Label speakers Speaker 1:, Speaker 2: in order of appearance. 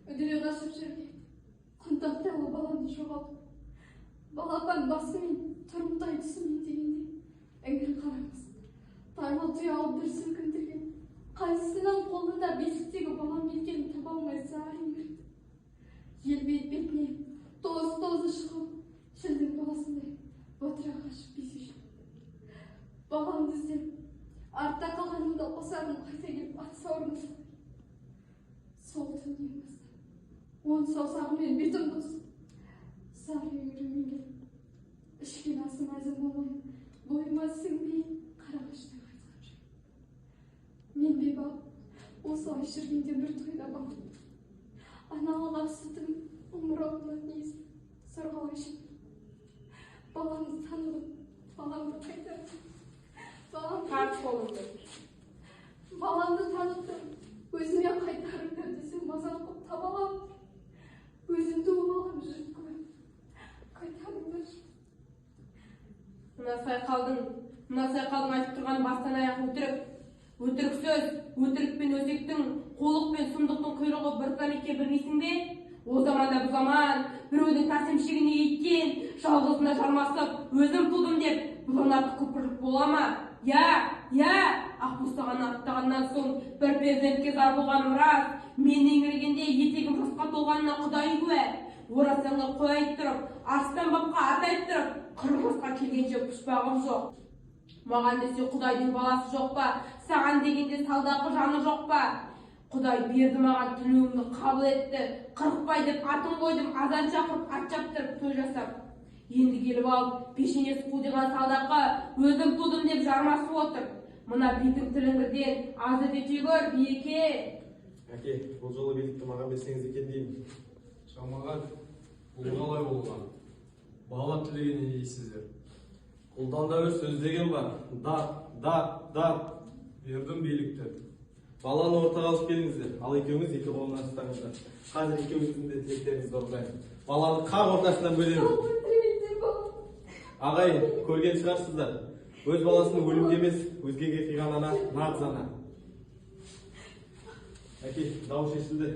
Speaker 1: Ödülü kaçıp жүрген. Құндақта ол баланы жоғалып. Балапан басымен тұрымтай түсімен дегенде. Әңгір қараңыз. Тайлы тұяғы бір сілкіндірген. Қайсысынан қолында бесіктегі балам екенін таба алмай зарын кірді. Ел бетіне тоз-тозы шығып, шілдің баласындай батыра қашып безе жүрді. Баламды іздеп, артта қалғанымда қосағым қайта келіп ат сауырын салды. Сол түннен бастап, он саусағымен бетін бұзып, зар үйірімен келіп, ішкен асын әзім болмай, бойыма сіңбей қарағаштай қайтқан жүр. Мен бейбақ, осылай жүргенде бір тойда балам. Аналық ақсытым омырауымнан езіп, сорғалай жүрді. Баламды таныдым, баламды қайтардым. Баламды таныдым, өзіме қайтарыңдар десем мазақ қып табалам. Өзімді обалам жүріп көріп, қайтарыңдар.
Speaker 2: Мына сайқалдың айтып тұрған бастан аяқ өтірік. Өтірік сөз, өтірікпен өсектің, қолықпен сұмдықтың құйрығы бір пәлекке бірнейсің бе? О заманда бұл заман, біреудің тәсімшігіне еткен, жалғызына жармасып, өзім тудым деп, бұлан артық күпірлік бола ма? Ақ бұстаған аттағаннан соң бір перзентке зар болғаным рас. Мен еңіргенде етегім жасқа толғанына құдай куә. Орасанға қой айттырып, арыстан бапқа ат айттырып, 40 жасқа келгенше пұшпағым жоқ. Маған десе құдайдың баласы жоқ па, саған дегенде салдақы жаны жоқ па? Құдай берді маған тілеуімді қабыл етті. Қырықбай деп атын қойдым, азан шақырып, ат шаптырып, той жасап. Енді келіп алып, пешенесі қудиған салдақы, өзім тудым деп жармасып отыр. Мына битің тіліңгірден азы дете көр, биеке.
Speaker 3: Әке, бұл жолы билікті маған берсеңіз екен деймін.
Speaker 4: Шамаған, бұл қалай болған? Бала тілеген не дейсіздер?
Speaker 3: Құлдан да өз сөз деген бар. Да.
Speaker 4: Бердім билікті.
Speaker 3: Баланы ортаға алып келіңіздер. Ал екеуіңіз екі қолынан ұстаңыздар. Қазір екеуіңіздің де тілектеріңізді орындайын. Баланы қақ ортасынан бөлемін. Ағайын, көрген шығарсыздар. Өз баласының өлімге емес, өзгеге қиған ана нағыз ана. Әке, дау шешілді.